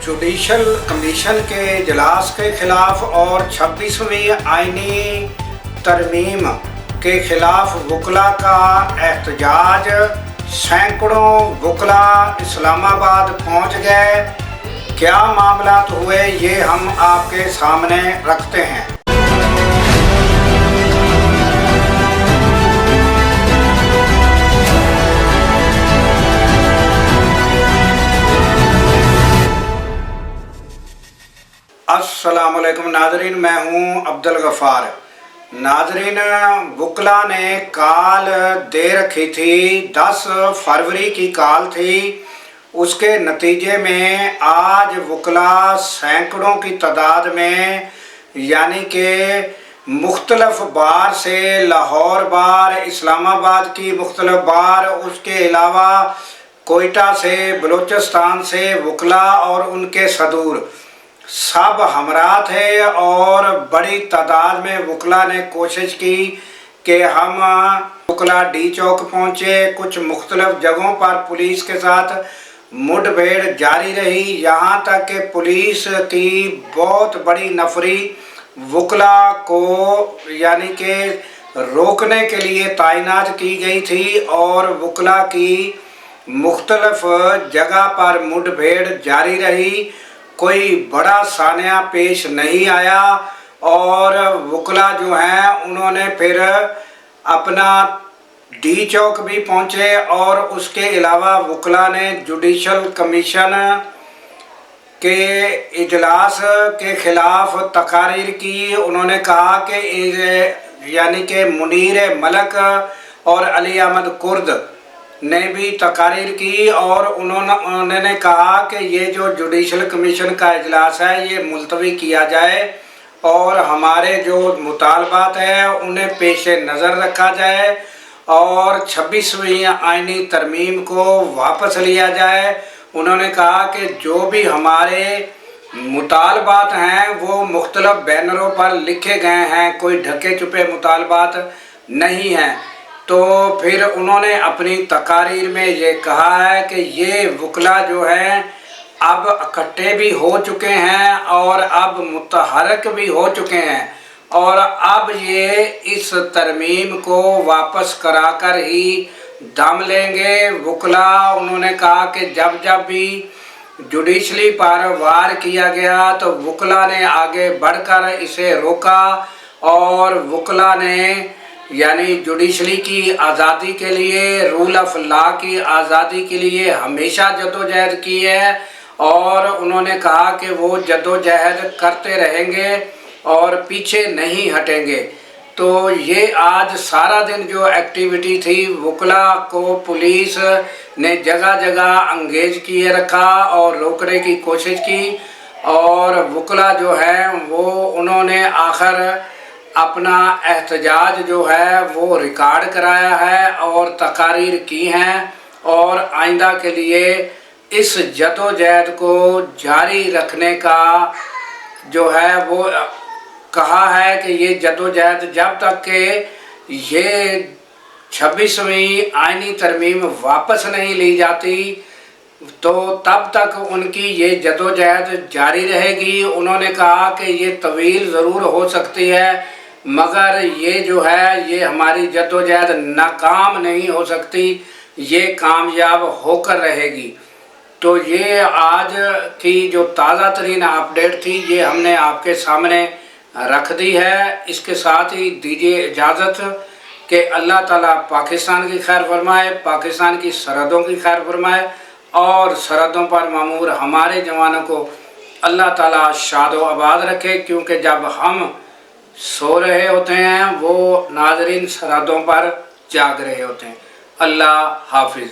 Judicial commission के इजलास के खिलाफ और 26वीं आईनी तरमीम के खिलाफ वकला का एहतजाज। सैकड़ों वकला इस्लामाबाद पहुंच गए। क्या मामलात हुए ये हम आपके सामने रखते हैं। अस्सलामुअलैकुम नाजरीन, मैं हूं अब्दुल गफ़ार। नाजरीन, वकला ने कॉल दे रखी थी, 10 फरवरी की कॉल थी। उसके नतीजे में आज वकला सैकड़ों की तादाद में, यानी कि मुख्तलिफ बार से, लाहौर बार, इस्लामाबाद की मुख्तलिफ बार, उसके अलावा कोयटा से, बलूचिस्तान से वकला और उनके सदूर सब हमरा थे। और बड़ी तादाद में वकला ने कोशिश की कि हम वकला डी चौक पहुँचे। कुछ मुख्तलिफ जगहों पर पुलिस के साथ मुठभेड़ जारी रही, यहाँ तक कि पुलिस की बहुत बड़ी नफरी वकला को यानी कि रोकने के लिए तैनात की गई थी। और वकला की मुख्तलिफ जगह पर मुठभेड़ जारी रही। कोई बड़ा सानिया पेश नहीं आया और वकला जो हैं उन्होंने फिर अपना डी चौक भी पहुँचे। और उसके अलावा वकला ने जुडिशल कमीशन के इजलास के ख़िलाफ़ तकारीर की। उन्होंने कहा कि यानी कि मुनीर मलक और अली अहमद कुर्द ने भी तकारीर की। और उन्होंने कहा कि ये जो जुडिशल कमीशन का इजलास है ये मुलतवी किया जाए और हमारे जो मुतालबात हैं उन्हें पेश नज़र रखा जाए और 26वीं आईनी तरमीम को वापस लिया जाए। उन्होंने कहा कि जो भी हमारे मुतालबात हैं वो मुख्तलिफ बैनरों पर लिखे गए हैं, कोई ढके छुपे मुतालबात नहीं हैं। तो फिर उन्होंने अपनी तकारीर में ये कहा है कि ये वकला जो हैं अब इकट्ठे भी हो चुके हैं और अब मुतहरक भी हो चुके हैं और अब ये इस तरमीम को वापस कराकर ही दम लेंगे। वकला उन्होंने कहा कि जब जब भी जुडिशली पर वार किया गया तो वकला ने आगे बढ़कर इसे रोका और वकला ने यानी जुडिशली की आज़ादी के लिए, रूल ऑफ लॉ की आज़ादी के लिए हमेशा जदोजहद की है। और उन्होंने कहा कि वो जदोजहद करते रहेंगे और पीछे नहीं हटेंगे। तो ये आज सारा दिन जो एक्टिविटी थी, वकला को पुलिस ने जगह जगह एंगेज किए रखा और रोकने की कोशिश की। और वकला जो है वो उन्होंने आखिर अपना एहतजाज जो है वो रिकॉर्ड कराया है और तकारीर की हैं और आइंदा के लिए इस जदोजहद को जारी रखने का जो है वो कहा है कि ये जदोजहद जब तक के ये 26वीं आईनी तरमीम वापस नहीं ली जाती तो तब तक उनकी ये जदोजहद जारी रहेगी। उन्होंने कहा कि ये तवील ज़रूर हो सकती है मगर ये जो है ये हमारी जदोजहद नाकाम नहीं हो सकती, ये कामयाब होकर रहेगी। तो ये आज की जो ताज़ा तरीन अपडेट थी ये हमने आपके सामने रख दी है। इसके साथ ही दीजिए इजाज़त कि अल्लाह ताला पाकिस्तान की खैर फरमाए, पाकिस्तान की सरहदों की खैर फरमाए और सरहदों पर मामूर हमारे जवानों को अल्लाह ताला शादो आबाद रखे। क्योंकि जब हम सो रहे होते हैं वो नाजरीन सरहदों पर जाग रहे होते हैं। अल्लाह हाफिज़।